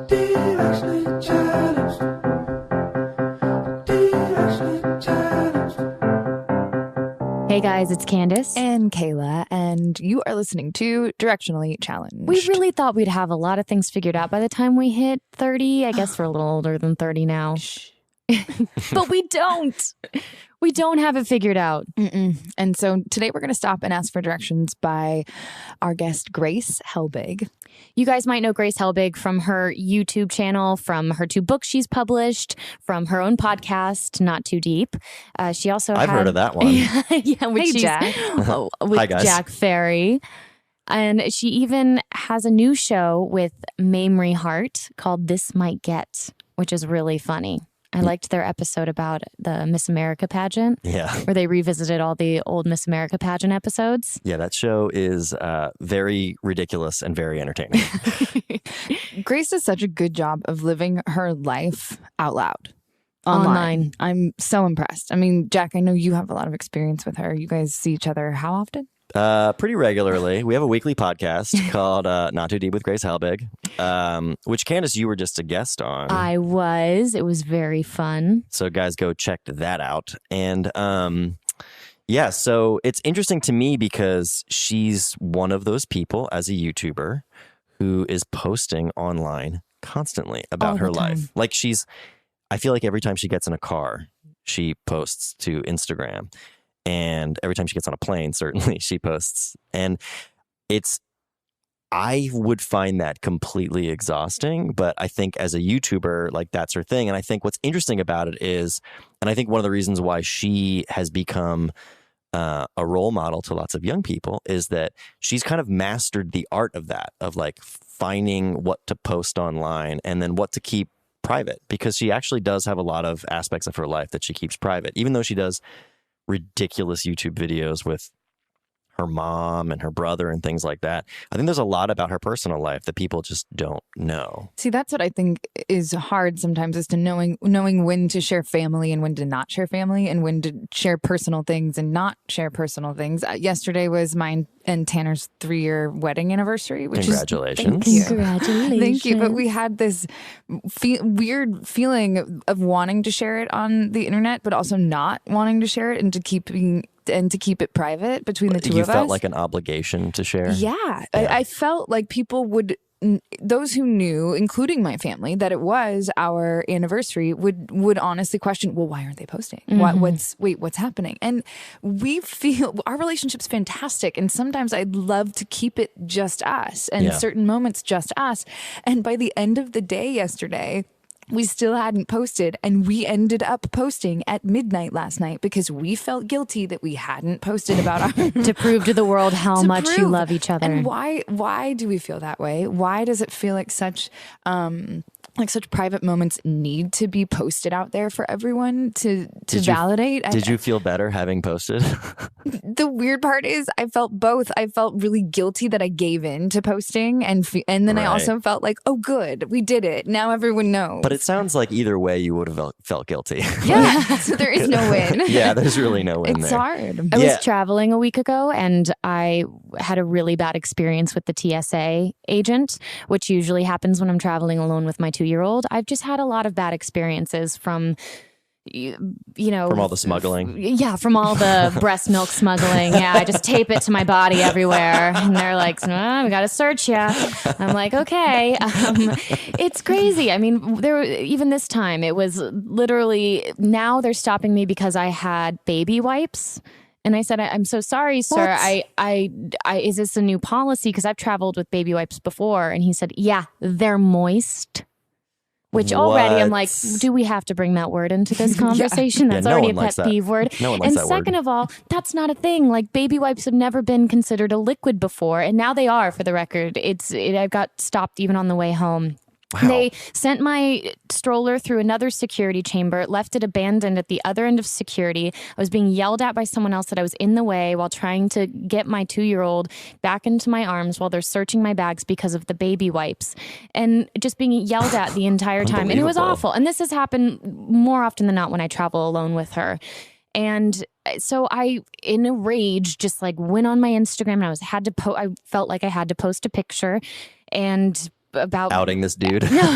Directionally challenged. Directionally challenged. Hey guys, it's Candice. And Kayla, and you are listening to Directionally Challenged. We really thought we'd have a lot of things figured out by the time we hit 30. I guess we're a little older than 30 now. But we don't. We don't have it figured out. And so today we're going to stop and ask for directions by our guest, Grace Helbig. You guys might know Grace Helbig from her YouTube channel, from her 2 books she's published, from her own podcast, Not Too Deep. She also I've heard of that one. yeah, with Hey, Jack. with Hi, guys. Jack Ferry. And she even has a new show with Mamrie Hart called This Might Get, which is really funny. I liked their episode about the Miss America pageant. Yeah. Where they revisited all the old Miss America pageant episodes. Yeah, that show is very ridiculous and very entertaining. Grace does such a good job of living her life out loud. Online. I'm so impressed. I mean, Jack, I know you have a lot of experience with her. You guys see each other how often? Pretty regularly. We have a weekly podcast called Not Too Deep with Grace Helbig, which, Candice, you were just a guest on. I was. It was very fun. So, guys, go check that out. And yeah, so it's interesting to me because she's one of those people as a YouTuber who is posting online constantly about All her the time. life. Like I feel like every time she gets in a car, she posts to Instagram. And every time she gets on a plane, certainly she posts. And I would find that completely exhausting. But I think as a YouTuber, like, that's her thing. And I think what's interesting about it is, and I think one of the reasons why she has become a role model to lots of young people is that she's kind of mastered the art of that, of like finding what to post online and then what to keep private, because she actually does have a lot of aspects of her life that she keeps private, even though she does ridiculous YouTube videos with her mom and her brother and things like that. I think there's a lot about her personal life that people just don't know. See, that's what I think is hard sometimes, is to knowing when to share family and when to not share family, and when to share personal things and not share personal things. Yesterday was mine and Tanner's 3-year wedding anniversary, which Congratulations. is Congratulations. Thank you. But we had this weird feeling of wanting to share it on the internet, but also not wanting to share it, and to keep it private between the two You of us. felt like an obligation to share? Yeah. I felt like people would, those who knew, including my family, that it was our anniversary would honestly question, well, why aren't they posting? What's happening? And we feel our relationship's fantastic. And sometimes I'd love to keep it just us, and certain moments just us. And by the end of the day yesterday, we still hadn't posted, and we ended up posting at midnight last night because we felt guilty that we hadn't posted about our To prove to the world how to much you prove. love each other. And why do we feel that way? Why does it feel like such private moments need to be posted out there for everyone to validate? Did you feel better having posted? The weird part is I felt both. I felt really guilty that I gave in to posting, and then I Right. also felt like, oh, good, we did it. Now everyone knows. But it sounds like either way you would have felt guilty. yeah, so there is no win. Yeah, there's really no win It's there. hard. I Yeah. was traveling a week ago, and I had a really bad experience with the TSA agent, which usually happens when I'm traveling alone with my 2-year-old. I've just had a lot of bad experiences from, you know, From all the smuggling. Yeah, from all the breast milk smuggling. Yeah, I just tape it to my body everywhere. And they're like, we got to search you. I'm like, okay. It's crazy. I mean, even this time, it was literally, now they're stopping me because I had baby wipes. And I said, I'm so sorry, sir. Is this a new policy? Because I've traveled with baby wipes before. And he said, yeah, they're moist. Which already I'm like, do we have to bring that word into this conversation? That's no already a one likes pet that. peeve word. No one likes And that second word. of all, that's not a thing. Like, baby wipes have never been considered a liquid before, and now they are, for the record. I got stopped even on the way home. Wow. They sent my stroller through another security chamber, left it abandoned at the other end of security. I was being yelled at by someone else that I was in the way while trying to get my 2-year-old back into my arms while they're searching my bags because of the baby wipes, and just being yelled at the entire time. And it was Unbelievable. awful. And this has happened more often than not when I travel alone with her. And so I, in a rage, just like went on my Instagram, and I felt like I had to post a picture, and about outing this dude. No,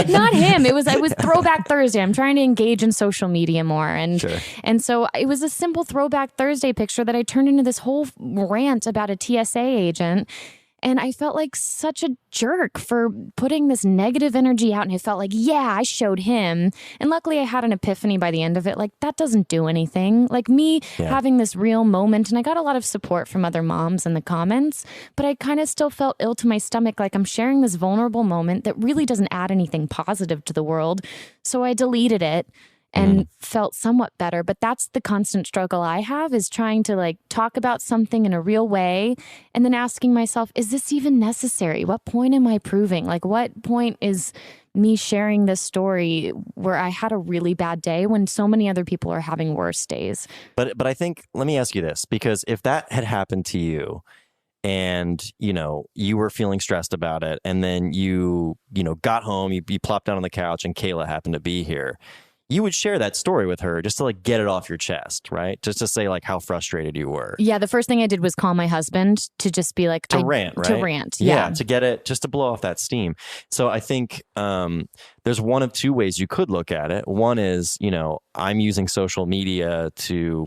not him. It was Throwback Thursday. I'm trying to engage in social media more, and Sure. and so it was a simple Throwback Thursday picture that I turned into this whole rant about a TSA agent. And I felt like such a jerk for putting this negative energy out. And I felt like, yeah, I showed him. And luckily I had an epiphany by the end of it. Like, that doesn't do anything. Like me having this real moment. And I got a lot of support from other moms in the comments. But I kind of still felt ill to my stomach. Like I'm sharing this vulnerable moment that really doesn't add anything positive to the world. So I deleted it. And felt somewhat better. But that's the constant struggle I have, is trying to like talk about something in a real way and then asking myself, is this even necessary? What point am I proving? Like, what point is me sharing this story where I had a really bad day when so many other people are having worse days? But I think, let me ask you this, because if that had happened to you and, you know, you were feeling stressed about it and then you got home, you plopped down on the couch and Kayla happened to be here, you would share that story with her just to like get it off your chest, right? Just to say like how frustrated you were. Yeah, the first thing I did was call my husband to just be like... To rant, right? To rant, yeah. To get it, just to blow off that steam. So I think there's one of two ways you could look at it. One is, you know, I'm using social media to,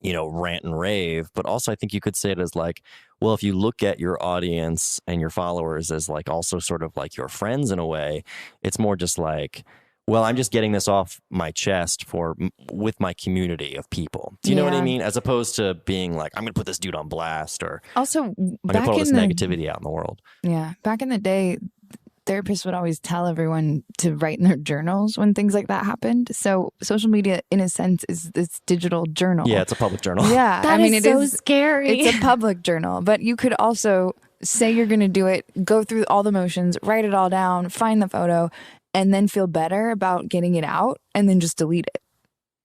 you know, rant and rave. But also I think you could say it as like, well, if you look at your audience and your followers as like also sort of like your friends in a way, it's more just like, well, I'm just getting this off my chest with my community of people. Do you know what I mean? As opposed to being like, I'm going to put this dude on blast, or Also, I'm going to put all this negativity out in the world. Yeah. Back in the day, therapists would always tell everyone to write in their journals when things like that happened. So social media, in a sense, is this digital journal. Yeah, it's a public journal. Yeah. That is so scary. It's a public journal. But you could also say you're going to do it, go through all the motions, write it all down, find the photo, and then feel better about getting it out and then just delete it.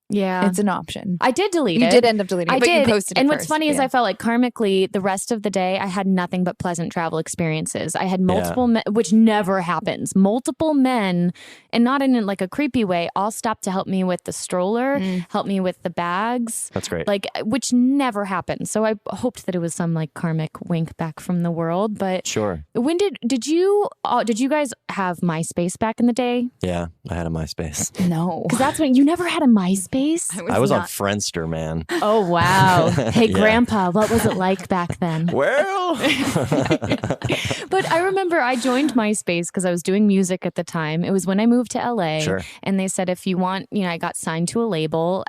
Yeah. It's an option. I did delete it. You did end up deleting it, but you posted it And first. what's funny is I felt like karmically, the rest of the day, I had nothing but pleasant travel experiences. I had multiple men, which never happens. Multiple men, and not in like a creepy way, all stopped to help me with the stroller, help me with the bags. That's great. Like, which never happened. So I hoped that it was some like karmic wink back from the world. But sure. When did you guys have MySpace back in the day? Yeah, I had a MySpace. No. Because that's when you never had a MySpace? I was on Friendster, man. Oh, wow. Hey, Grandpa, what was it like back then? Well. But I remember I joined MySpace because I was doing music at the time. It was when I moved to LA. Sure. And they said, if you want, you know, I got signed to a label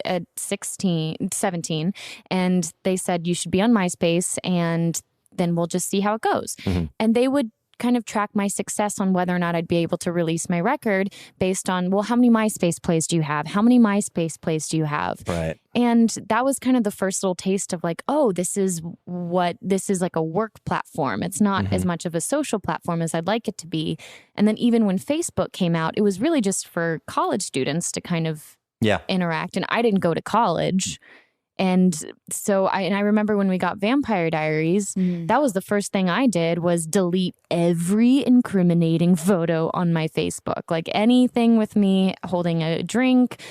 at 17. And they said, you should be on MySpace and then we'll just see how it goes. And they would kind of track my success on whether or not I'd be able to release my record based on, well, how many MySpace plays do you have? How many MySpace plays do you have? Right. And that was kind of the first little taste of like, oh, this is like a work platform. It's not as much of a social platform as I'd like it to be. And then even when Facebook came out, it was really just for college students to kind of interact. And I didn't go to college. And so I remember when we got Vampire Diaries, that was the first thing I did was delete every incriminating photo on my Facebook. Like anything with me holding a drink,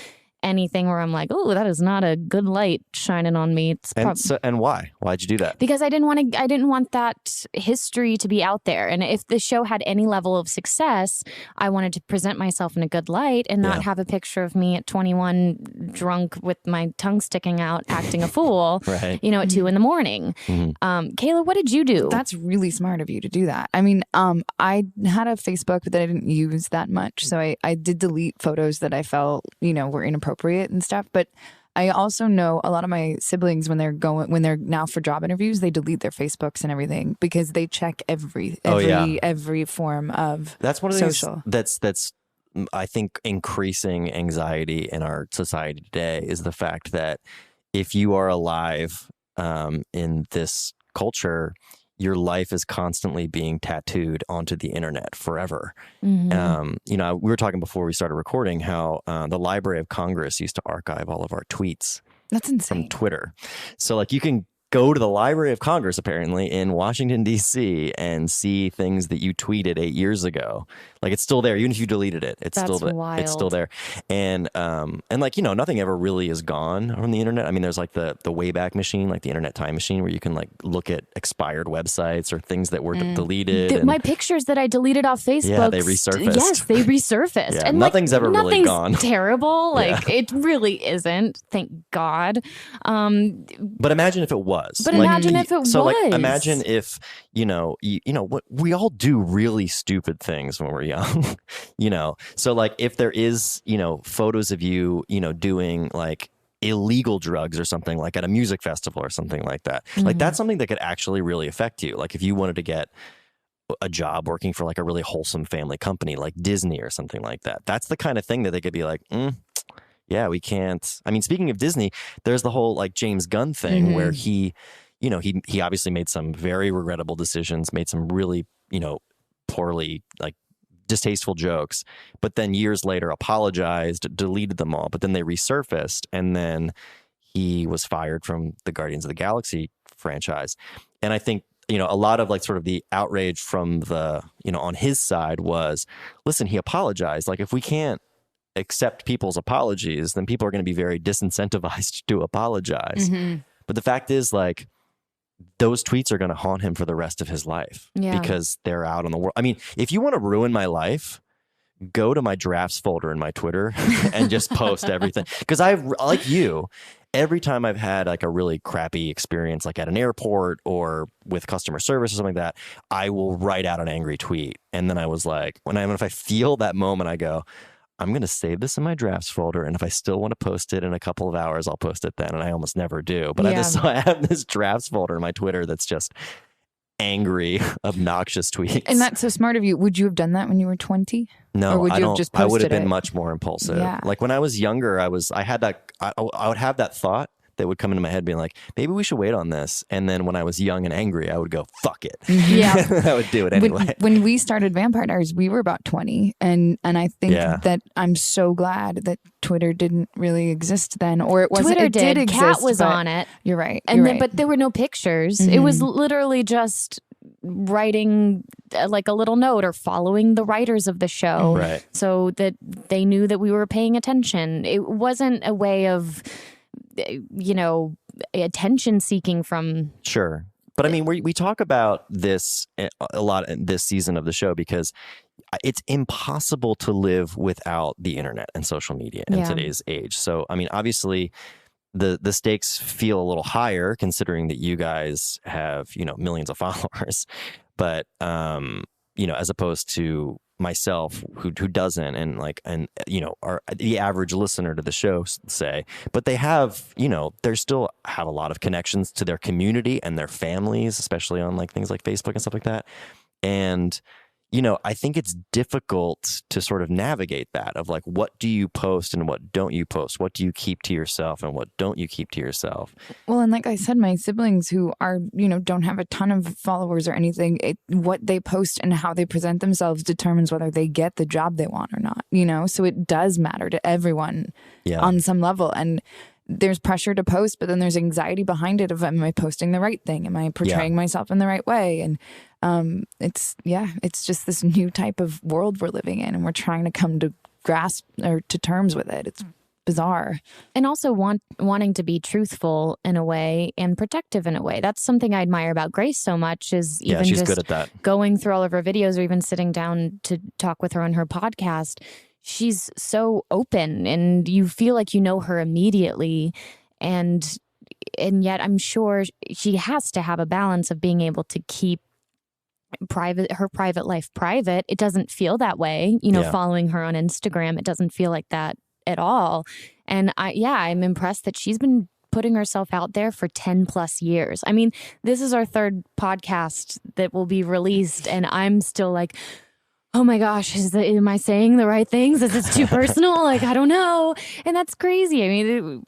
anything where I'm like, oh, that is not a good light shining on me. And why? Why'd you do that? Because I didn't want that history to be out there. And if the show had any level of success, I wanted to present myself in a good light and not have a picture of me at 21 drunk with my tongue sticking out acting a fool, you know, at 2 a.m. Kayla, what did you do? That's really smart of you to do that. I mean, I had a Facebook that I didn't use that much. So I did delete photos that I felt, you know, were inappropriate and stuff. But I also know a lot of my siblings when they're now for job interviews, they delete their Facebooks and everything because they check every form of that's one of social. That's I think increasing anxiety in our society today is the fact that if you are alive in this culture, your life is constantly being tattooed onto the internet forever. You know, we were talking before we started recording how the Library of Congress used to archive all of our tweets. That's insane. From Twitter. So like you can go to the Library of Congress, apparently, in Washington, D.C., and see things that you tweeted 8 years ago. Like, it's still there. Even if you deleted it, it's That's still wild. it's still there. And like, you know, nothing ever really is gone from the internet. I mean, there's like the Wayback Machine, like the Internet Time Machine, where you can like look at expired websites or things that were deleted. My pictures that I deleted off Facebook. Yeah, they resurfaced. Yes, they resurfaced. Yeah, and nothing's ever really gone. Terrible. Like, it really isn't. Thank God. But imagine if it was. But imagine if it so was. Like, imagine if, you know, what we all do really stupid things when we're young, you know. So like, if there is, you know, photos of you, you know, doing like illegal drugs or something, like at a music festival or something like that, like that's something that could actually really affect you. Like if you wanted to get a job working for like a really wholesome family company like Disney or something like that, that's the kind of thing that they could be like, yeah, we can't. I mean, speaking of Disney, there's the whole like James Gunn thing where he, you know, he obviously made some very regrettable decisions, made some really, you know, poorly, like distasteful jokes, but then years later apologized, deleted them all, but then they resurfaced, and then he was fired from the Guardians of the Galaxy franchise. And I think, you know, a lot of like sort of the outrage from the, you know, on his side was, listen, he apologized. Like, if we can't accept people's apologies, then people are going to be very disincentivized to apologize. But the fact is, like, those tweets are going to haunt him for the rest of his life because they're out in the world. I mean, if you want to ruin my life, go to my drafts folder in my Twitter and just post everything. Because I've, like you, every time I've had like a really crappy experience, like at an airport or with customer service or something like that, I will write out an angry tweet. And then I was like, if I feel that moment, I go, I'm going to save this in my drafts folder, and if I still want to post it in a couple of hours, I'll post it then. And I almost never do. But I have this drafts folder in my Twitter that's just angry, obnoxious tweets. And that's so smart of you. Would you have done that when you were 20? No, or would you have just posted I would have been it? much more impulsive. Yeah. Like when I was younger, I would have that thought that would come into my head being like, maybe we should wait on this. And then when I was young and angry, I would go, fuck it. Yeah. I would do it anyway. When we started Vampire Diaries, we were about 20. And I think that I'm so glad that Twitter didn't really exist then. Or it wasn't. Twitter It did exist. Kat was on it. You're right. But there were no pictures. It was literally just writing like a little note or following the writers of the show, Right. so that they knew that we were paying attention. It wasn't a way of, you know, attention seeking from. Sure. But I mean, we talk about this a lot in this season of the show because it's impossible to live without the internet and social media in today's age. So, I mean, obviously the stakes feel a little higher considering that you guys have, you know, millions of followers, but, you know, as opposed to myself who doesn't, and you know, are the average listener to the show, say, but they have, you know, they still have a lot of connections to their community and their families, especially on like things like Facebook and stuff like that. And, you know, I think it's difficult to sort of navigate that of like, what do you post and what don't you post? What do you keep to yourself and what don't you keep to yourself? Well, and like I said, my siblings who are, you know, don't have a ton of followers or anything, what they post and how they present themselves determines whether they get the job they want or not, you know? So it does matter to everyone on some level. And there's pressure to post, but then there's anxiety behind it of, am I posting the right thing? Am I portraying myself in the right way? And it's just this new type of world we're living in, and we're trying to come to grasp or to terms with it. It's bizarre. And also wanting to be truthful in a way and protective in a way. That's something I admire about Grace so much, is even she's just good at that. Going through all of her videos or even sitting down to talk with her on her podcast. She's so open and you feel like you know her immediately. And yet I'm sure she has to have a balance of being able to keep her private life private. It doesn't feel that way, you know, following her on Instagram. It doesn't feel like that at all. And I'm impressed that she's been putting herself out there for 10 plus years. I mean, this is our third podcast that will be released and I'm still like, oh my gosh, am I saying the right things? Is this too personal? Like, I don't know. And that's crazy. I mean,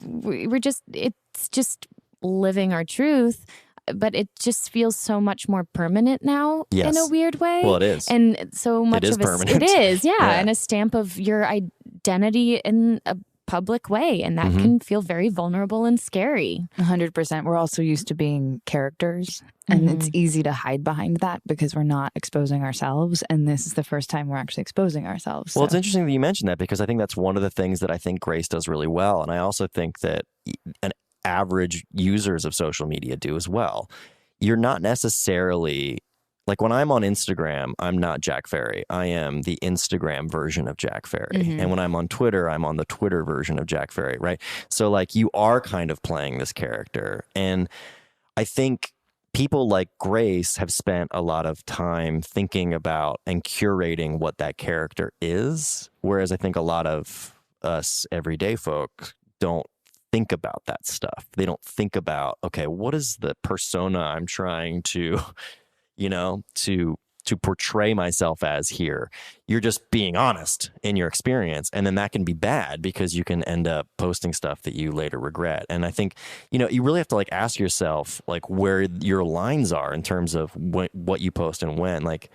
it's just living our truth, but it just feels so much more permanent now in a weird way. Well, it is. And so much it is of it permanent. is, and a stamp of your identity in a public way, and that Mm-hmm. can feel very vulnerable and scary. 100%. We're also used to being characters, and it's easy to hide behind that because we're not exposing ourselves. And this is the first time we're actually exposing ourselves. Well, it's so. interesting that you mentioned that because I think that's one of the things that I think Grace does really well. And I also think that an average users of social media do as well. You're not necessarily like when I'm on Instagram, I'm not Jack Ferry. I am the Instagram version of Jack Ferry. And when I'm on Twitter, I'm on the Twitter version of Jack Ferry, right? So like you are kind of playing this character. And I think people like Grace have spent a lot of time thinking about and curating what that character is. Whereas I think a lot of us everyday folk don't think about that stuff. They don't think about, okay, what is the persona I'm trying to to portray myself as here. You're just being honest in your experience. And then that can be bad because you can end up posting stuff that you later regret. And I think, you really have to like ask yourself like where your lines are in terms of what you post and when. Like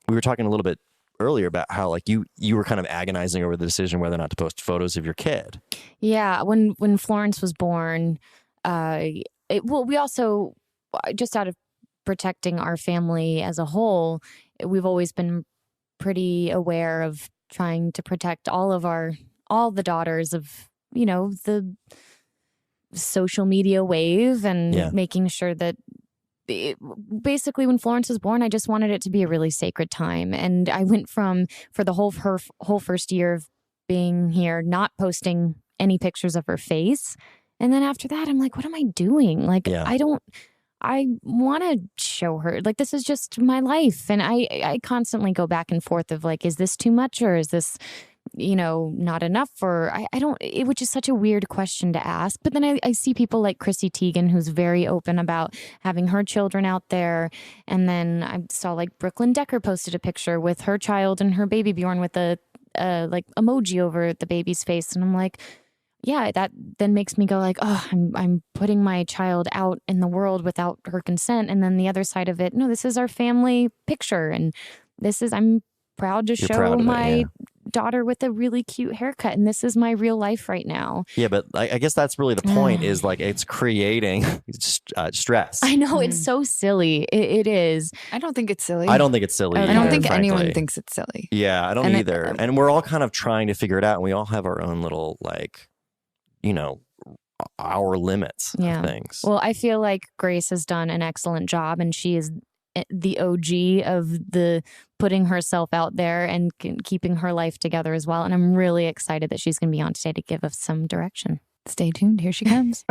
we were talking a little bit earlier about how like you were kind of agonizing over the decision whether or not to post photos of your kid. Yeah. When Florence was born, we also, just out of protecting our family as a whole, we've always been pretty aware of trying to protect all the daughters of, the social media wave and making sure that basically when Florence was born, I just wanted it to be a really sacred time. And I went for the her whole first year of being here, not posting any pictures of her face. And then after that, I'm like, what am I doing? Like, I want to show her, like, this is just my life. And I constantly go back and forth of like, is this too much or is this, not enough? Or which is such a weird question to ask. But then I see people like Chrissy Teigen, who's very open about having her children out there. And then I saw like Brooklyn Decker posted a picture with her child and her baby Bjorn with a like emoji over the baby's face. And I'm like, yeah, that then makes me go like, oh, I'm putting my child out in the world without her consent. And then the other side of it, no, this is our family picture. And I'm proud to show my daughter with a really cute haircut. And this is my real life right now. Yeah, but I guess that's really the point is like it's creating stress. I know, it's so silly. It is. I don't think it's silly. I don't think it's silly. I don't think frankly. anyone thinks it's silly. Yeah, I don't either. And we're all kind of trying to figure it out. And we all have our own little like, our limits of things. Well, I feel like Grace has done an excellent job and she is the OG of the putting herself out there and keeping her life together as well. And I'm really excited that she's going to be on today to give us some direction. Stay tuned. Here she comes.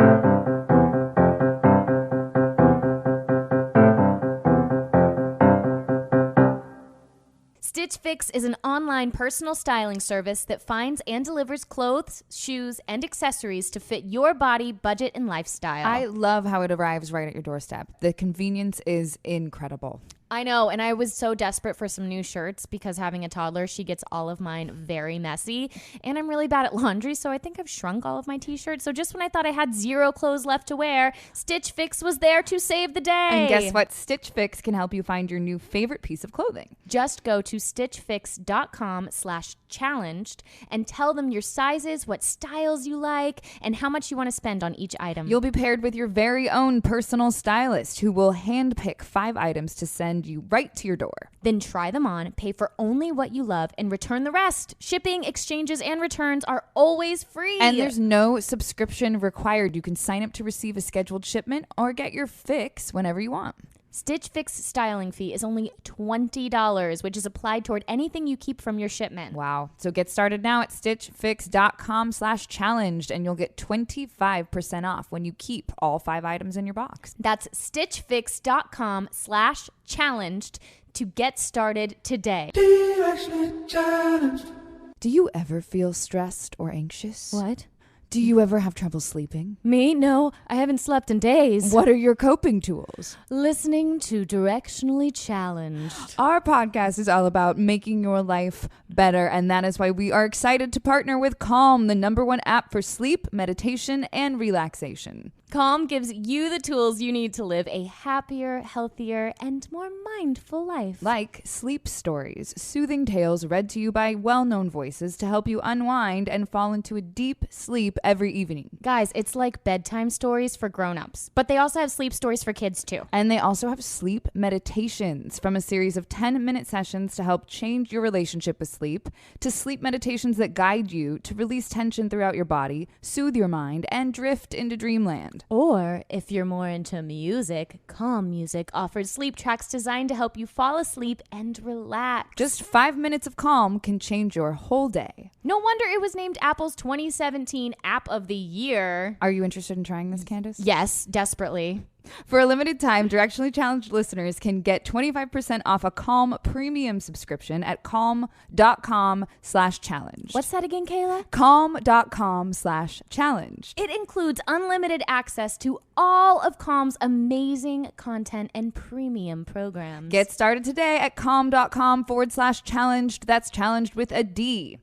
Stitch Fix is an online personal styling service that finds and delivers clothes, shoes, and accessories to fit your body, budget, and lifestyle. I love how it arrives right at your doorstep. The convenience is incredible. I know, and I was so desperate for some new shirts because having a toddler, she gets all of mine very messy, and I'm really bad at laundry, so I think I've shrunk all of my t-shirts. So just when I thought I had zero clothes left to wear, Stitch Fix was there to save the day. And guess what? Stitch Fix can help you find your new favorite piece of clothing. Just go to stitchfix.com/challenged and tell them your sizes, what styles you like, and how much you want to spend on each item. You'll be paired with your very own personal stylist who will handpick 5 items to send you right to your door. Then try them on, pay for only what you love, and return the rest. Shipping, exchanges, and returns are always free. And there's no subscription required. You can sign up to receive a scheduled shipment or get your fix whenever you want. Stitch Fix styling fee is only $20, which is applied toward anything you keep from your shipment. Wow. So get started now at stitchfix.com/challenged and you'll get 25% off when you keep all 5 items in your box. That's stitchfix.com/challenged to get started today. Directionally challenged. Do you ever feel stressed or anxious? What? Do you ever have trouble sleeping? Me? No, I haven't slept in days. What are your coping tools? Listening to Directionally Challenged. Our podcast is all about making your life better, and that is why we are excited to partner with Calm, the #1 app for sleep, meditation, and relaxation. Calm gives you the tools you need to live a happier, healthier, and more mindful life. Like sleep stories, soothing tales read to you by well-known voices to help you unwind and fall into a deep sleep every evening. Guys, it's like bedtime stories for grown-ups, but they also have sleep stories for kids too. And they also have sleep meditations, from a series of 10-minute sessions to help change your relationship with sleep, to sleep meditations that guide you to release tension throughout your body, soothe your mind, and drift into dreamland. Or if you're more into music, Calm Music offers sleep tracks designed to help you fall asleep and relax. Just 5 minutes of calm can change your whole day. No wonder it was named Apple's 2017 App of the Year. Are you interested in trying this, Candice? Yes, desperately. For a limited time, Directionally Challenged listeners can get 25% off a Calm premium subscription at calm.com/challenge. What's that again, Kayla? Calm.com/challenge. It includes unlimited access to all of Calm's amazing content and premium programs. Get started today at calm.com/challenged. That's challenged with a D.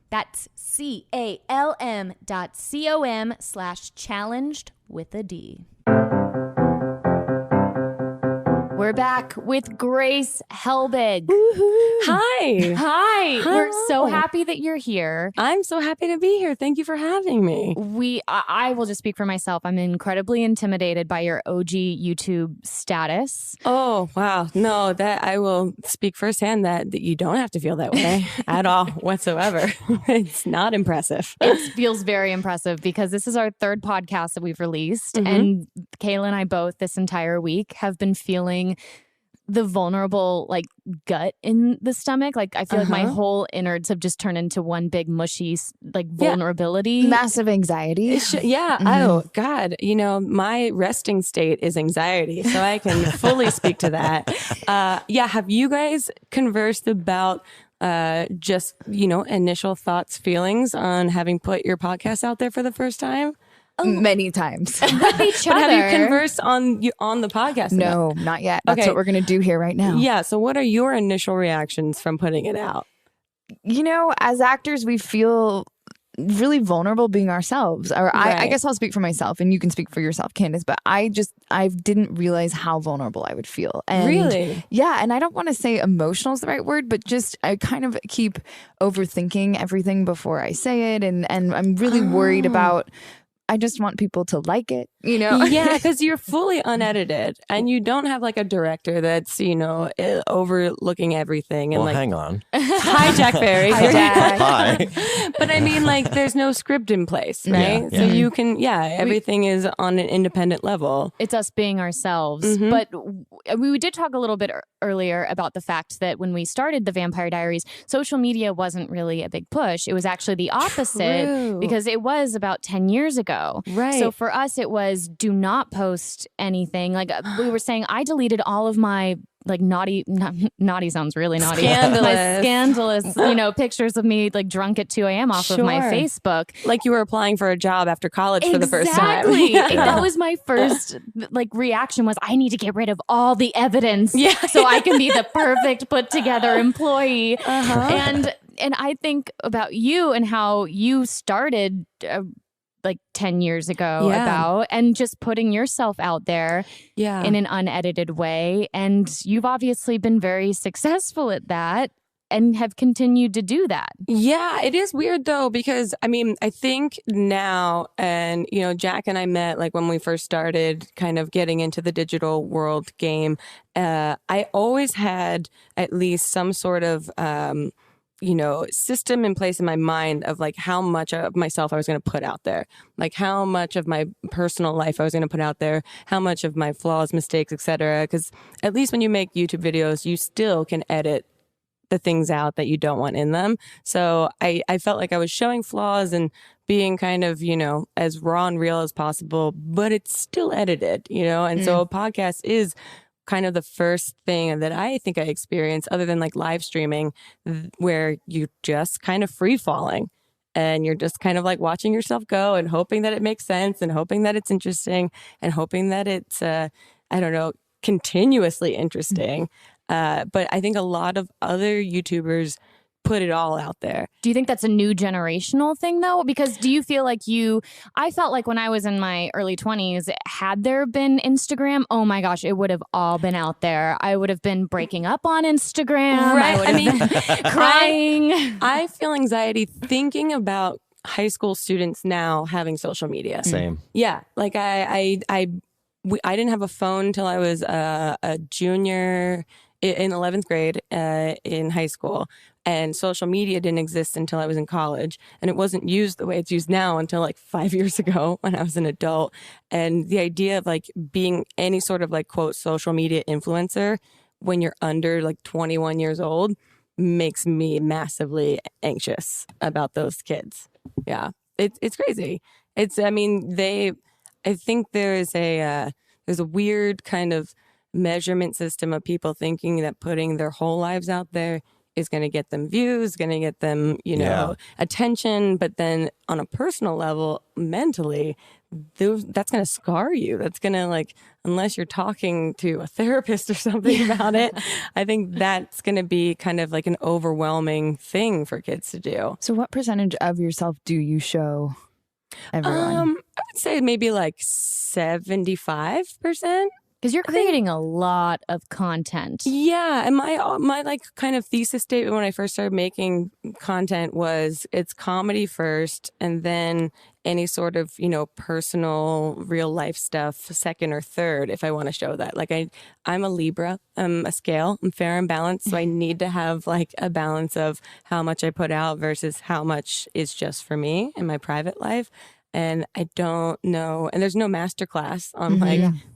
That's calm.com/challenged with a D. We're back with Grace Helbig. Hi. Hi. We're so Hi. happy that you're here. I'm so happy to be here. Thank you for having me. I will just speak for myself. I'm incredibly intimidated by your OG YouTube status. Oh, wow. No, that I will speak firsthand that you don't have to feel that way at all whatsoever. It's not impressive. It feels very impressive because this is our third podcast that we've released. Mhm. And Kayla and I both this entire week have been feeling the vulnerable gut in the stomach. Like I feel like my whole innards have just turned into one big mushy vulnerability. Massive anxiety. Yeah. Oh, God. My resting state is anxiety. So I can fully speak to that. Have you guys conversed about just, initial thoughts, feelings on having put your podcast out there for the first time? Many times. With each But other. have you conversed on the podcast? No, not yet. That's Okay. what we're going to do here right now. Yeah. So what are your initial reactions from putting it out? As actors, we feel really vulnerable being ourselves. Or I Right. guess I'll speak for myself and you can speak for yourself, Candice, but I didn't realize how vulnerable I would feel. And Really? Yeah. And I don't want to say emotional is the right word, but just I kind of keep overthinking everything before I say it. And I'm really worried about, I just want people to like it, Yeah, because you're fully unedited and you don't have like a director that's, overlooking everything. And Well, hang on. hi, Jack Ferry. Hi. But I mean, there's no script in place, right? Yeah. So you can, everything is on an independent level. It's us being ourselves. Mhm. But we did talk a little bit earlier about the fact that when we started the Vampire Diaries, social media wasn't really a big push. It was actually the opposite True. because it was about 10 years ago. Right. So for us, it was do not post anything. Like we were saying, I deleted all of my naughty sounds really naughty. My scandalous, pictures of me drunk at 2 a.m. off of my Sure. Facebook. Like you were applying for a job after college for the first time. Exactly. That was my first reaction was I need to get rid of all the evidence so I can be the perfect put together employee. And I think about you and how you started 10 years ago and just putting yourself out there in an unedited way. And you've obviously been very successful at that and have continued to do that. Yeah, it is weird though, because I think now, and Jack and I met when we first started kind of getting into the digital world game. I always had at least some sort of system in place in my mind of how much of myself I was going to put out there, how much of my personal life I was going to put out there, how much of my flaws, mistakes, etc. Because at least when you make YouTube videos, you still can edit the things out that you don't want in them. So I felt like I was showing flaws and being kind of, as raw and real as possible, but it's still edited, and so a podcast is kind of the first thing that I think I experienced other than live streaming where you're just kind of free falling and you're just kind of watching yourself go and hoping that it makes sense and hoping that it's interesting and hoping that it's, continuously interesting. But I think a lot of other YouTubers put it all out there. Do you think that's a new generational thing though? Because do you feel like I felt like when I was in my early 20s, had there been Instagram, oh my gosh, it would have all been out there. I would have been breaking up on Instagram. Right. I would have been crying. I feel anxiety thinking about high school students now having social media. Same. Yeah. Like I didn't have a phone until I was a junior in 11th grade in high school. And social media didn't exist until I was in college. And it wasn't used the way it's used now until like 5 years ago when I was an adult. And the idea of like being any sort of like, quote, social media influencer when you're under like 21 years old makes me massively anxious about those kids. Yeah, it's crazy. I think there's a weird kind of measurement system of people thinking that putting their whole lives out there is going to get them views, going to get them, attention. But then on a personal level, mentally, that's going to scar you. That's going to like, unless you're talking to a therapist or something about it, I think that's going to be kind of like an overwhelming thing for kids to do. So what percentage of yourself do you show everyone? I would say maybe like 75%. Because you're creating a lot of content. Yeah, and my like kind of thesis statement when I first started making content was it's comedy first, and then any sort of personal real life stuff second or third if I want to show that. Like I'm a Libra, I'm a scale, I'm fair and balanced, so I need to have like a balance of how much I put out versus how much is just for me in my private life. And I don't know, and there's no masterclass on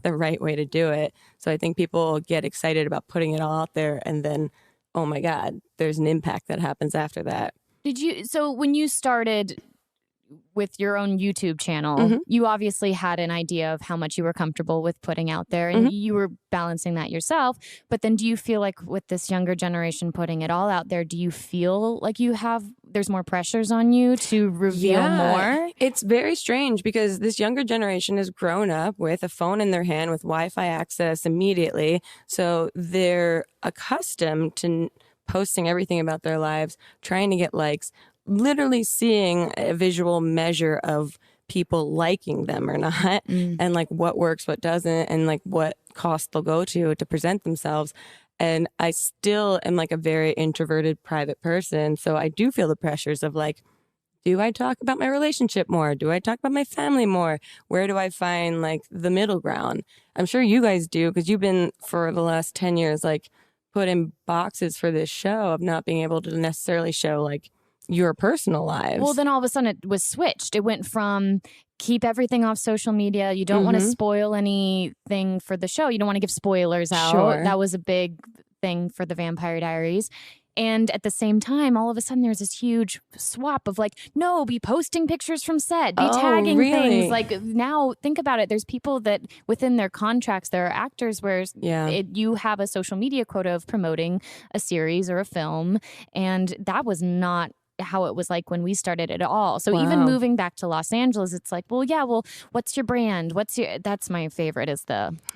the right way to do it. So I think people get excited about putting it all out there, and then, oh my God, there's an impact that happens after that. So when you started with your own YouTube channel, you obviously had an idea of how much you were comfortable with putting out there, and you were balancing that yourself. But then do you feel like with this younger generation putting it all out there, do you feel like there's more pressures on you to reveal more? It's very strange because this younger generation has grown up with a phone in their hand with Wi-Fi access immediately. So they're accustomed to posting everything about their lives, trying to get likes, literally seeing a visual measure of people liking them or not, and like what works, what doesn't, and like what cost they'll go to present themselves. And I still am like a very introverted private person. So I do feel the pressures of like, do I talk about my relationship more? Do I talk about my family more? Where do I find like the middle ground? I'm sure you guys do, because you've been for the last 10 years like put in boxes for this show of not being able to necessarily show like your personal lives. Well, then all of a sudden it was switched. It went from keep everything off social media. You don't want to spoil anything for the show. You don't want to give spoilers out. Sure. That was a big thing for the Vampire Diaries. And at the same time, all of a sudden there's this huge swap of like, no, be posting pictures from set, be tagging things. Like now, think about it. There's people that within their contracts, there are actors where you have a social media quota of promoting a series or a film. And that was not how it was like when we started at all. So even moving back to Los Angeles, it's like, what's your brand? That's my favorite is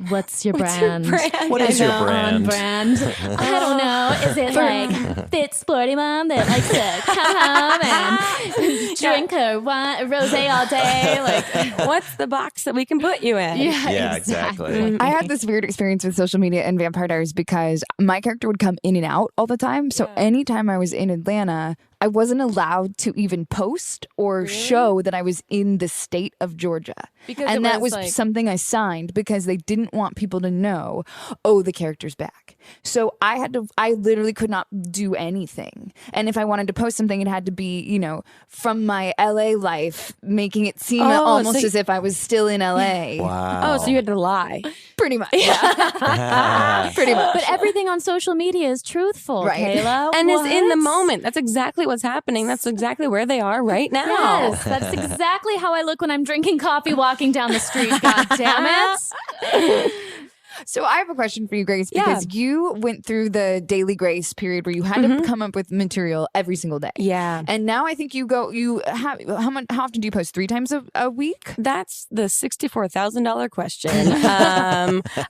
what's your brand? What is your brand? I don't know. Is it like fit sporty mom that likes to come home and drink her rosé all day? Like, what's the box that we can put you in? Yeah, exactly. I had this weird experience with social media and Vampire Diaries because my character would come in and out all the time. So anytime I was in Atlanta, I wasn't allowed to even post or show that I was in the state of Georgia. And that was something I signed because they didn't want people to know, the character's back. So I literally could not do anything. And if I wanted to post something, it had to be, from my LA life, making it seem almost as if I was still in LA. Wow. Oh, so you had to lie. Pretty much. Yeah. Pretty much. But everything on social media is truthful, right. Kayla. And is in the moment. That's exactly what's happening. That's exactly where they are right now. Yes, that's exactly how I look when I'm drinking coffee walking down the street. God damn it. So I have a question for you, Grace, because you went through the daily grace period where you had to come up with material every single day. Yeah. And now I think how often do you post? 3 times a week? That's the $64,000 question.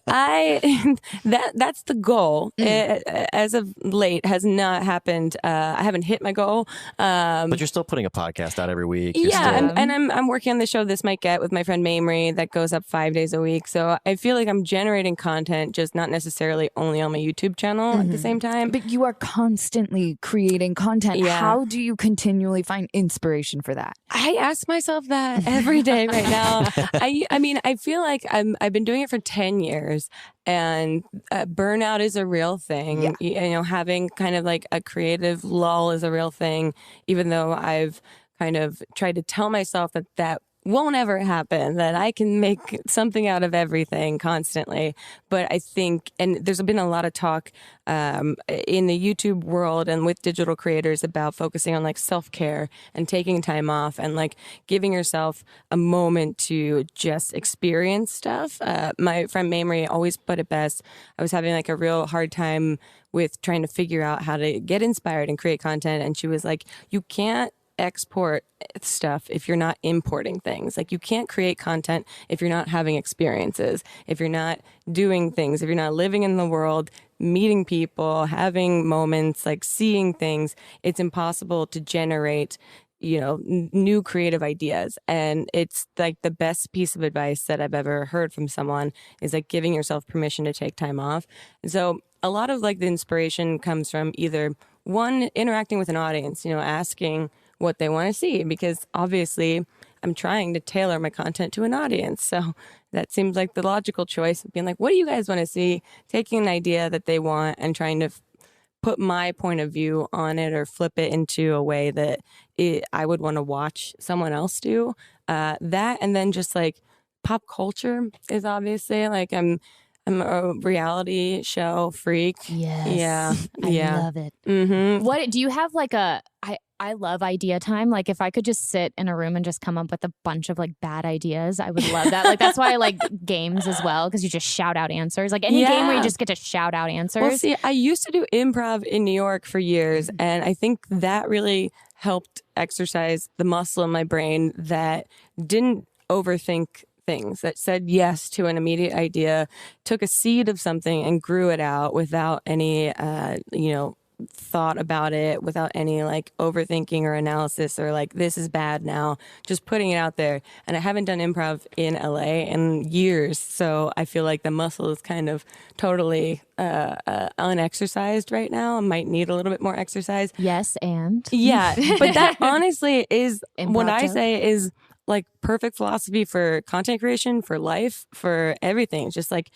That's the goal. It, as of late, has not happened. I haven't hit my goal. But you're still putting a podcast out every week. You're Yeah, still... I'm working on the show This Might Get with my friend Mamrie that goes up 5 days a week. So I feel like I'm generating content, just not necessarily only on my YouTube channel at the same time. But you are constantly creating content. Yeah. How do you continually find inspiration for that? I ask myself that every day right now. I mean, I feel like I've been doing it for 10 years, and burnout is a real thing. Yeah. You know, having kind of like a creative lull is a real thing, even though I've kind of tried to tell myself that won't ever happen, that I can make something out of everything constantly. But I think, and there's been a lot of talk in the YouTube world and with digital creators about focusing on like self-care and taking time off and like giving yourself a moment to just experience stuff. My friend Mamrie always put it best. I was having like a real hard time with trying to figure out how to get inspired and create content. And she was like, you can't export stuff if you're not importing things. Like you can't create content if you're not having experiences, if you're not doing things, if you're not living in the world, meeting people, having moments, like seeing things. It's impossible to generate, you know, new creative ideas. And it's like the best piece of advice that I've ever heard from someone is like giving yourself permission to take time off. And so a lot of like the inspiration comes from either one, interacting with an audience, you know, asking what they want to see, because obviously I'm trying to tailor my content to an audience. So that seems like the logical choice of being like, what do you guys want to see? Taking an idea that they want and trying to put my point of view on it or flip it into a way that I would want to watch someone else do. That, and then just like pop culture is obviously like I'm a reality show freak. Yes. Yeah. I love it. Mm-hmm. What do you have like I love idea time. Like if I could just sit in a room and just come up with a bunch of like bad ideas, I would love that. Like that's why I like games as well, because you just shout out answers. Like any game where you just get to shout out answers. Well, see, I used to do improv in New York for years, and I think that really helped exercise the muscle in my brain that didn't overthink things, that said yes to an immediate idea, took a seed of something and grew it out without any, thought about it, without any like overthinking or analysis or like this is bad now, just putting it out there. And I haven't done improv in LA in years, so I feel like the muscle is kind of totally unexercised right now. I might need a little bit more exercise. Yes, and yeah, but that honestly is Improv what I joke. say is like perfect philosophy for content creation, for life, for everything. It's just like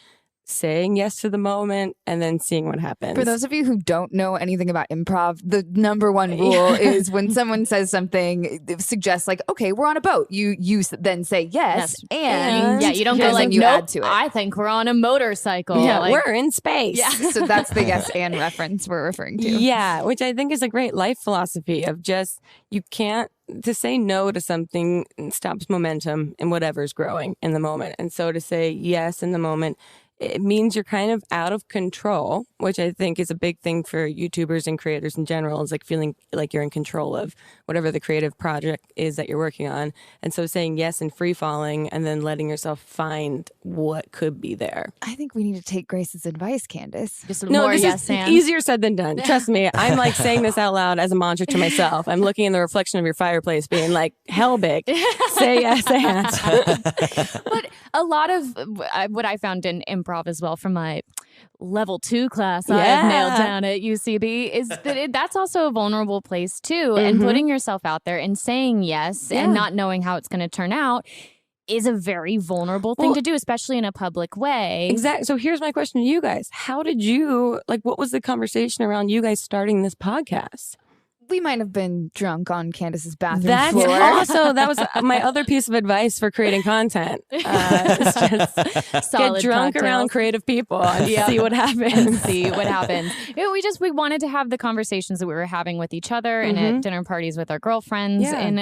saying yes to the moment and then seeing what happens. For those of you who don't know anything about improv, the number one rule is when someone says something, it suggests like, okay, we're on a boat. You then say yes, and yeah, you don't go and like, then you nope, add to it. I think we're on a motorcycle. yeah, like, we're in space. Yeah. So that's the yes and reference we're referring to. Yeah, which I think is a great life philosophy of just, you can't, to say no to something stops momentum in whatever's growing in the moment. And so to say yes in the moment, it means you're kind of out of control, which I think is a big thing for YouTubers and creators in general, is like feeling like you're in control of whatever the creative project is that you're working on. And so saying yes and free falling and then letting yourself find what could be there. I think we need to take Grace's advice, Candice. just No, more this yes is and. easier said than done. Trust me. I'm like saying this out loud as a mantra to myself. I'm looking in the reflection of your fireplace being like, hell big. Say yes and. But a lot of what I found in improv as well from my level 2 class I've nailed down at UCB is that that's also a vulnerable place too. And putting yourself out there and saying yes and not knowing how it's going to turn out is a very vulnerable thing to do, especially in a public way. Exactly. So here's my question to you guys. How did you, like, what was the conversation around you guys starting this podcast? We might have been drunk on Candice's bathroom That's floor. also, that was my other piece of advice for creating content. It's just Solid get drunk cocktails. around creative people and see what happens. See what happens. We wanted to have the conversations that we were having with each other and at dinner parties with our girlfriends in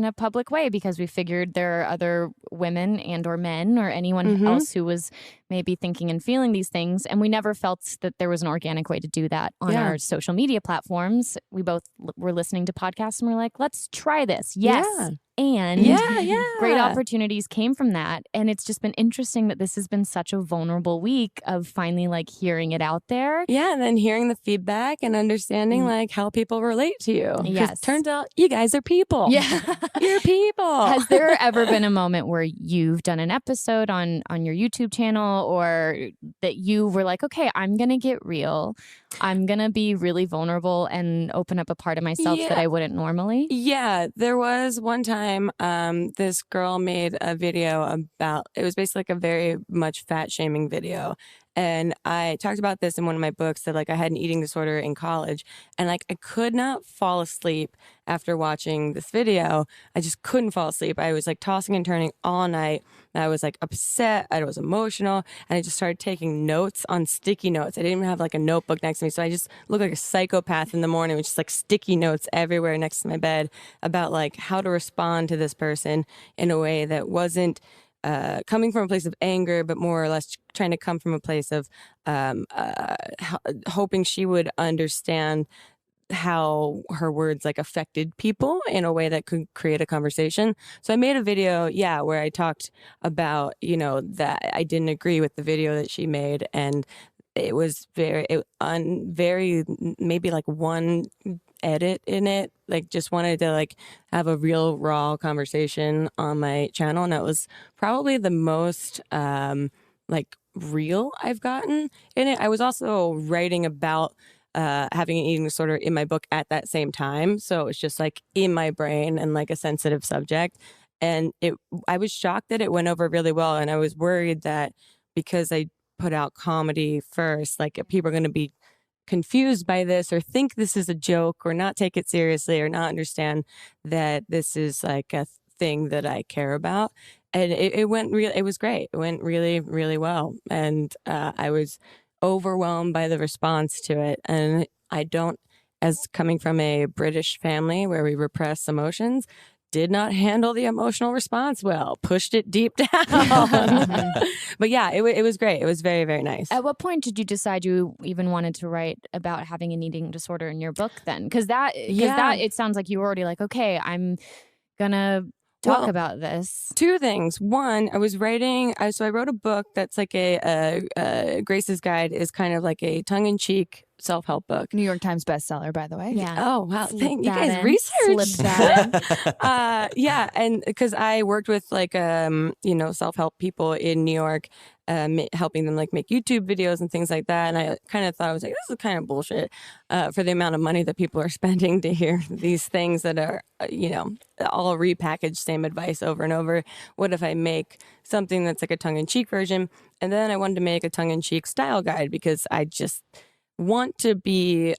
a public way, because we figured there are other women and or men or anyone else who was maybe thinking and feeling these things. And we never felt that there was an organic way to do that on our social media platforms. We both were listening to podcasts and we're like, let's try this. Yes. Yeah. And Yeah. great opportunities came from that. And it's just been interesting that this has been such a vulnerable week of finally like hearing it out there. Yeah, and then hearing the feedback and understanding like how people relate to you. Yes. Turns out you guys are people. Yeah. You're people. Has there ever been a moment where you've done an episode on your YouTube channel or that you were like, okay, I'm going to get real. I'm going to be really vulnerable and open up a part of myself that I wouldn't normally? Yeah, there was one time this girl made a video about, it was basically like a very much fat shaming video. And I talked about this in one of my books that like I had an eating disorder in college and like I could not fall asleep after watching this video. I just couldn't fall asleep. I was like tossing and turning all night. I was like upset. I was emotional and I just started taking notes on sticky notes. I didn't even have like a notebook next to me. So I just looked like a psychopath in the morning with just like sticky notes everywhere next to my bed about like how to respond to this person in a way that wasn't coming from a place of anger, but more or less trying to come from a place of hoping she would understand how her words like affected people in a way that could create a conversation. So I made a video, where I talked about, that I didn't agree with the video that she made. And it was very maybe like one edit in it, like just wanted to like have a real raw conversation on my channel. And that was probably the most like real I've gotten in it. I was also writing about having an eating disorder in my book at that same time. So it was just like in my brain and like a sensitive subject. And I was shocked that it went over really well. And I was worried that because I put out comedy first, like people are going to be confused by this or think this is a joke or not take it seriously or not understand that this is like a thing that I care about. And it was great. It went really, really well. And I was overwhelmed by the response to it. And I don't, as coming from a British family where we repress emotions, did not handle the emotional response well, pushed it deep down. But yeah, it was great. It was very, very nice. At what point did you decide you even wanted to write about having an eating disorder in your book then? Because that, it sounds like you were already like, okay, I'm gonna talk about this. Two things. One, I was writing, so I wrote a book that's like Grace's Guide is kind of like a tongue-in-cheek self-help book. New York Times bestseller, by the way. Yeah. Oh, wow. Thank you that guys. in. Research. Slip that in. Yeah. And because I worked with like, self-help people in New York, helping them like make YouTube videos and things like that. And I kind of thought, I was like, this is kind of bullshit for the amount of money that people are spending to hear these things that are, all repackaged same advice over and over. What if I make something that's like a tongue-in-cheek version? And then I wanted to make a tongue-in-cheek style guide because I just want to be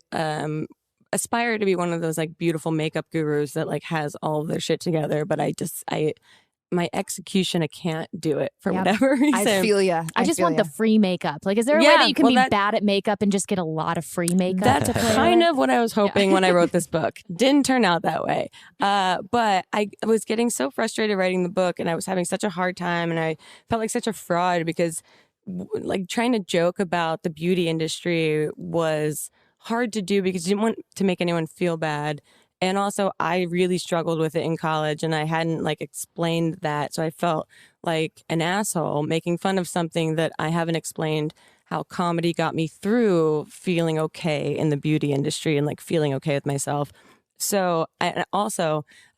aspire to be one of those like beautiful makeup gurus that like has all of their shit together, but my execution, I can't do it for whatever reason. I feel ya. I just want the free makeup. Like, is there a way that you can be bad at makeup and just get a lot of free makeup? That's to play kind with? of what I was hoping when I wrote this book. Didn't turn out that way. But I was getting so frustrated writing the book and I was having such a hard time and I felt like such a fraud because like trying to joke about the beauty industry was hard to do because you didn't want to make anyone feel bad. And also I really struggled with it in college and I hadn't like explained that. So I felt like an asshole making fun of something that I haven't explained how comedy got me through feeling okay in the beauty industry and like feeling okay with myself. So I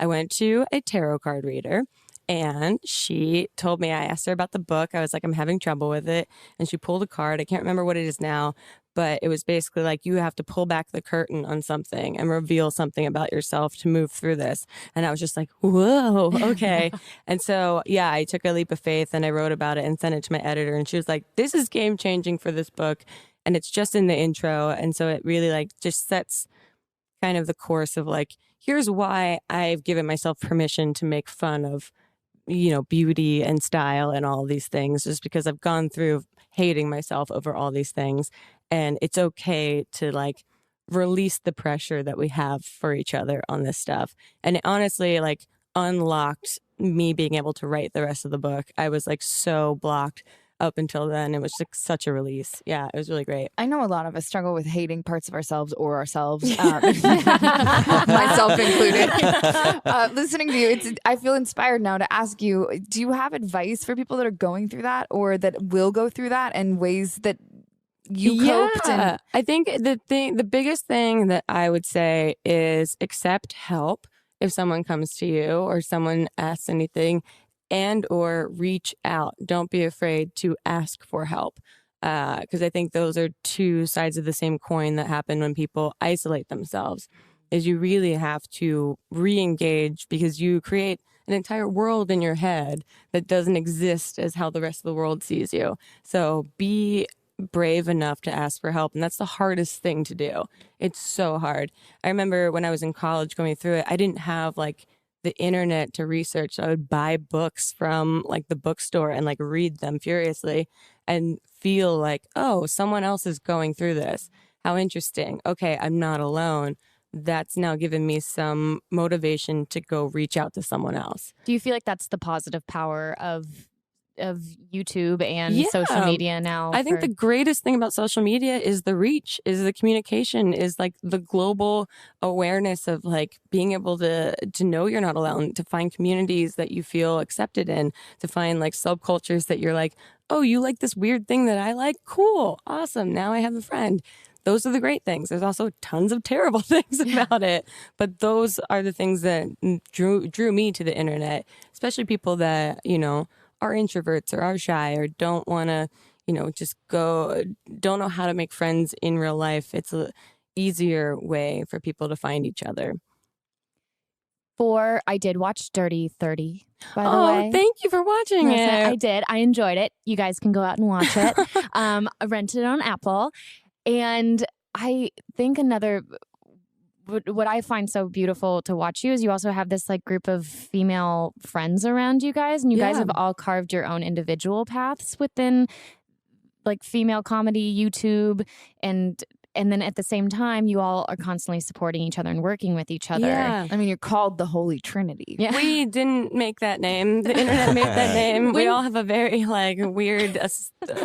went to a tarot card reader. And she told me, I asked her about the book. I was like, I'm having trouble with it. And she pulled a card. I can't remember what it is now, but it was basically like, you have to pull back the curtain on something and reveal something about yourself to move through this. And I was just like, whoa, okay. And so, I took a leap of faith and I wrote about it and sent it to my editor. And she was like, this is game changing for this book. And it's just in the intro. And so it really like just sets kind of the course of like, here's why I've given myself permission to make fun of beauty and style and all of these things just because I've gone through hating myself over all these things. And it's okay to like release the pressure that we have for each other on this stuff. And it honestly like unlocked me being able to write the rest of the book. I was like so blocked up until then. It was like such a release. Yeah, it was really great. I know a lot of us struggle with hating parts of ourselves or ourselves, myself included. Listening to you, I feel inspired now to ask you, do you have advice for people that are going through that or that will go through that, and ways that you coped? And I think the biggest thing that I would say is accept help if someone comes to you or someone asks anything, and or reach out. Don't be afraid to ask for help. Because I think those are two sides of the same coin that happen when people isolate themselves, is you really have to re-engage because you create an entire world in your head that doesn't exist as how the rest of the world sees you. So be brave enough to ask for help. And that's the hardest thing to do. It's so hard. I remember when I was in college going through it, I didn't have like the internet to research. So I would buy books from like the bookstore and like read them furiously and feel like, oh, someone else is going through this. How interesting. Okay, I'm not alone. That's now given me some motivation to go reach out to someone else. Do you feel like that's the positive power of YouTube and social media now? I think the greatest thing about social media is the reach, is the communication, is like the global awareness of like being able to know you're not alone, to find communities that you feel accepted in, to find like subcultures that you're like, oh, you like this weird thing that I like? Cool. Awesome. Now I have a friend. Those are the great things. There's also tons of terrible things about it, but those are the things that drew me to the internet, especially people that, you know, are introverts or are shy or don't want to, you know, don't know how to make friends in real life. It's a easier way for people to find each other. I did watch Dirty 30, by the way. Oh, thank you for watching it. I did. I enjoyed it. You guys can go out and watch it. I rented it on Apple. And I think what I find so beautiful to watch you is you also have this like group of female friends around you guys, and you guys have all carved your own individual paths within like female comedy, YouTube, and then at the same time, you all are constantly supporting each other and working with each other. Yeah. I mean, you're called the Holy Trinity. Yeah. We didn't make that name. The internet made that name. We all have a very like weird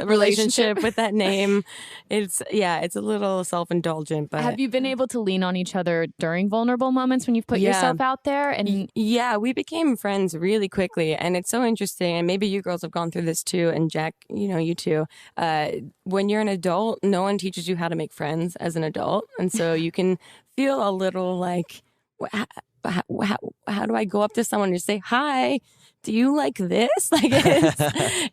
relationship with that name. It's a little self-indulgent. But have you been able to lean on each other during vulnerable moments when you've put yourself out there? And yeah, we became friends really quickly, and it's so interesting. And maybe you girls have gone through this too. And Jack, you know, you too. When you're an adult, no one teaches you how to make friends as an adult, and so you can feel a little like, how do I go up to someone and say, hi, do you like this? Like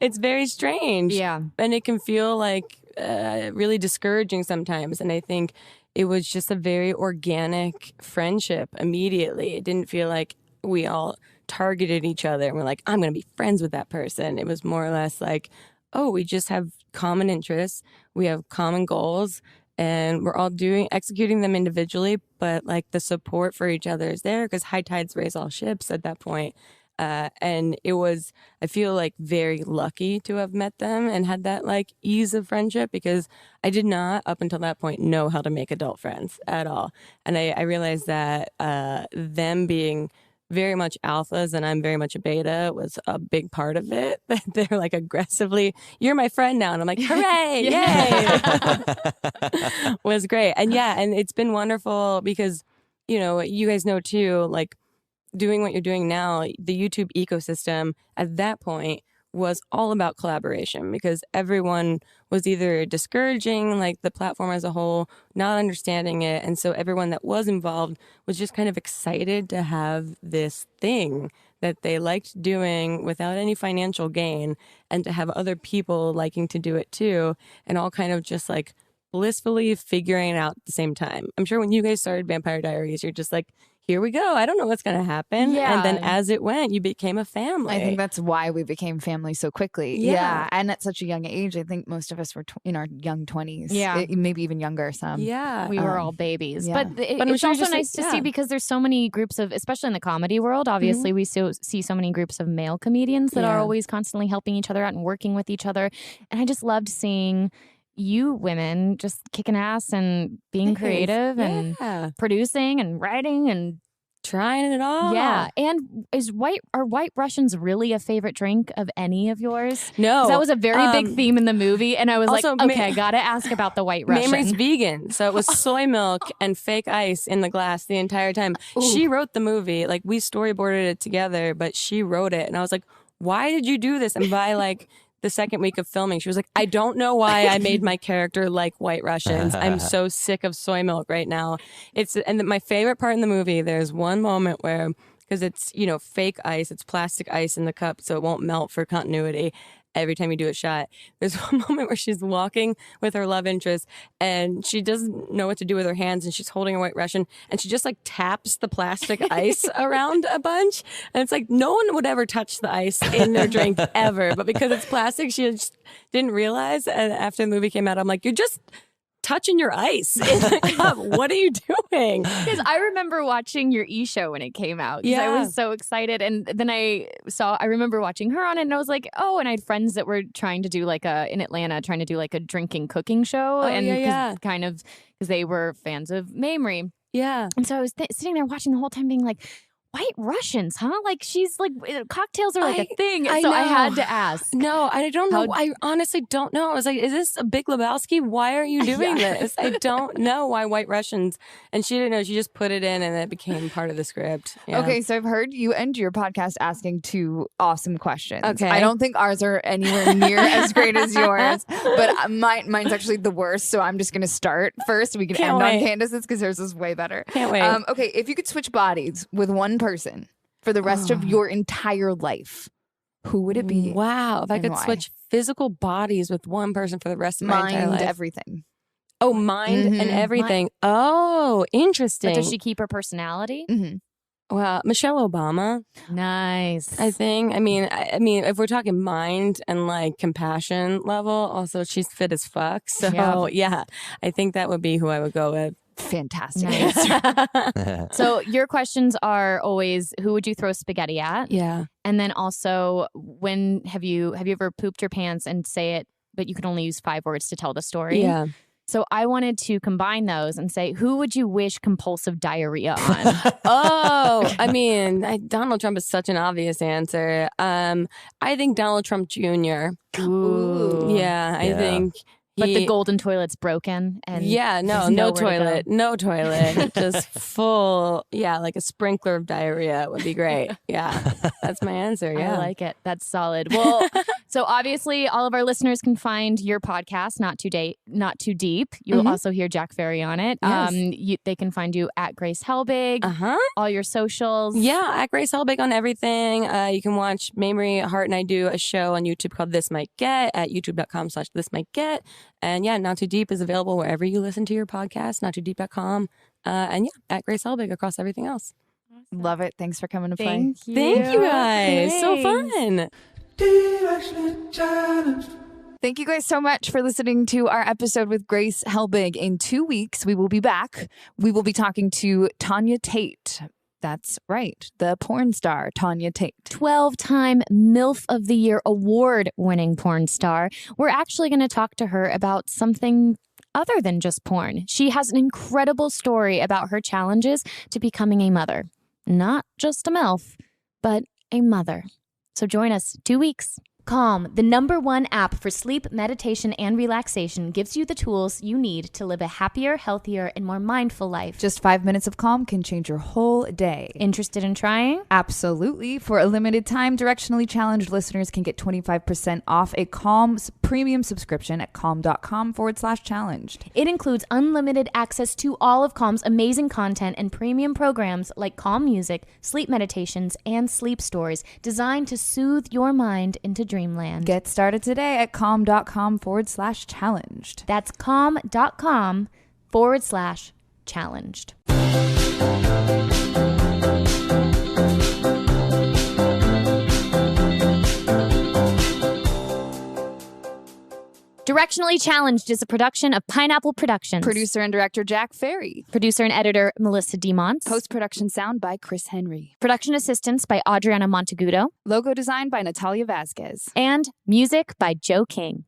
it's very strange. Yeah. And it can feel like really discouraging sometimes. And I think it was just a very organic friendship immediately. It didn't feel like we all targeted each other and we're like, I'm going to be friends with that person. It was more or less like, oh, we just have common interests. We have common goals. And we're all executing them individually, but like the support for each other is there because high tides raise all ships at that point. And I feel like very lucky to have met them and had that like ease of friendship because I did not up until that point know how to make adult friends at all. And I realized that them being very much alphas and I'm very much a beta was a big part of it. They're like aggressively, you're my friend now. And I'm like, hooray, yay. Was great. And and it's been wonderful because, you know, you guys know too, like doing what you're doing now, the YouTube ecosystem at that point was all about collaboration because everyone was either discouraging like the platform as a whole, not understanding it. And so everyone that was involved was just kind of excited to have this thing that they liked doing without any financial gain and to have other people liking to do it too. And all kind of just like blissfully figuring it out at the same time. I'm sure when you guys started Vampire Diaries, you're just like, here we go. I don't know what's going to happen. Yeah. And then as it went, you became a family. I think that's why we became family so quickly. Yeah. And at such a young age, I think most of us were in our young 20s. Yeah. Maybe even younger some. Yeah. we were all babies. yeah. But it's also nice to see because there's so many groups of, especially in the comedy world, obviously we see so many groups of male comedians that are always constantly helping each other out and working with each other. And I just loved seeing you women just kicking ass and being creative and producing and writing and Trying it all. Yeah. And are White Russians really a favorite drink of any of yours? No. 'Cause that was a very big theme in the movie. And I was also, like, okay, gotta ask about the White Russian. Mamrie's vegan, so it was soy milk and fake ice in the glass the entire time. She wrote the movie. Like, we storyboarded it together, but she wrote it. And I was like, why did you do this? And by like the second week of filming, she was like, I don't know why I made my character like White Russians. I'm so sick of soy milk right now. And my favorite part in the movie, there's one moment where, because it's, fake ice, it's plastic ice in the cup, so it won't melt for continuity every time you do a shot. There's one moment where she's walking with her love interest and she doesn't know what to do with her hands and she's holding a White Russian and she just like taps the plastic ice around a bunch. And it's like no one would ever touch the ice in their drink ever. But because it's plastic, she just didn't realize. And after the movie came out, I'm like, you're just touching your ice in the cup. What are you doing? Because I remember watching your show when it came out. Yeah. I was so excited. And then I remember watching her on it and I was like, oh, and I had friends that were trying to do in Atlanta, trying to do like a drinking cooking show. Kind of because they were fans of Mamrie. Yeah. And so I was sitting there watching the whole time being like, White Russians, huh? Like she's like cocktails are like a thing. I had to ask. No, I don't know. I honestly don't know. I was like, is this a Big Lebowski? Why are you doing this? I don't know why White Russians. And she didn't know. She just put it in and it became part of the script. Yeah. Okay, so I've heard you end your podcast asking 2 awesome questions. Okay. I don't think ours are anywhere near as great as yours, but mine's actually the worst. So I'm just going to start first. We can end on Candice's because hers is way better. Can't wait. Okay, if you could switch bodies with one person for the rest of your entire life, who would it be? Wow. If I could switch physical bodies with one person for the rest of my entire life. Everything. Oh, mind and everything. Oh, interesting. But does she keep her personality? Well, Michelle Obama. Nice. I think. I mean, if we're talking mind and like compassion level, also she's fit as fuck. So yeah, I think that would be who I would go with. Fantastic. Nice. So your questions are always, who would you throw spaghetti at? Yeah. And then also, when have you ever pooped your pants and say it, but you can only use 5 words to tell the story? Yeah. So I wanted to combine those and say, who would you wish compulsive diarrhea on? Oh, I mean, Donald Trump is such an obvious answer. I think Donald Trump Jr. Ooh. Yeah, I think. But the golden toilet's broken and no toilet, just full, like a sprinkler of diarrhea would be great. Yeah, that's my answer. Yeah, I like it. That's solid. Well, so obviously all of our listeners can find your podcast, Not Too Deep. You'll also hear Jack Ferry on it. Yes. They can find you at Grace Helbig. All your socials. Yeah, at Grace Helbig on everything. You can watch Mamrie Hart and I do a show on YouTube called This Might Get at youtube.com/thismightget. And Not Too Deep is available wherever you listen to your podcast, nottoodeep.com. And at Grace Helbig across everything else. Love it. Thanks for coming to play. Thank you. Thank you guys. Thanks. So fun. Directionally challenged. Thank you guys so much for listening to our episode with Grace Helbig. In 2 weeks, we will be back. We will be talking to Tanya Tate. That's right. The porn star, Tanya Tate. 12-time MILF of the Year award-winning porn star. We're actually going to talk to her about something other than just porn. She has an incredible story about her challenges to becoming a mother. Not just a MILF, but a mother. So join us 2 weeks. Calm, the #1 app for sleep, meditation, and relaxation, gives you the tools you need to live a happier, healthier, and more mindful life. Just 5 minutes of calm can change your whole day. Interested in trying? Absolutely. For a limited time, Directionally Challenged listeners can get 25% off a Calm premium subscription at calm.com/challenged. It includes unlimited access to all of Calm's amazing content and premium programs like Calm Music, sleep meditations, and sleep stories designed to soothe your mind into dreamland. Get started today at calm.com/challenged. That's calm.com/challenged. Directionally Challenged is a production of Pineapple Productions. Producer and director Jack Ferry. Producer and editor Melissa DeMonts. Post-production sound by Chris Henry. Production assistance by Adriana Montegudo. Logo design by Natalia Vasquez. And music by Joe King.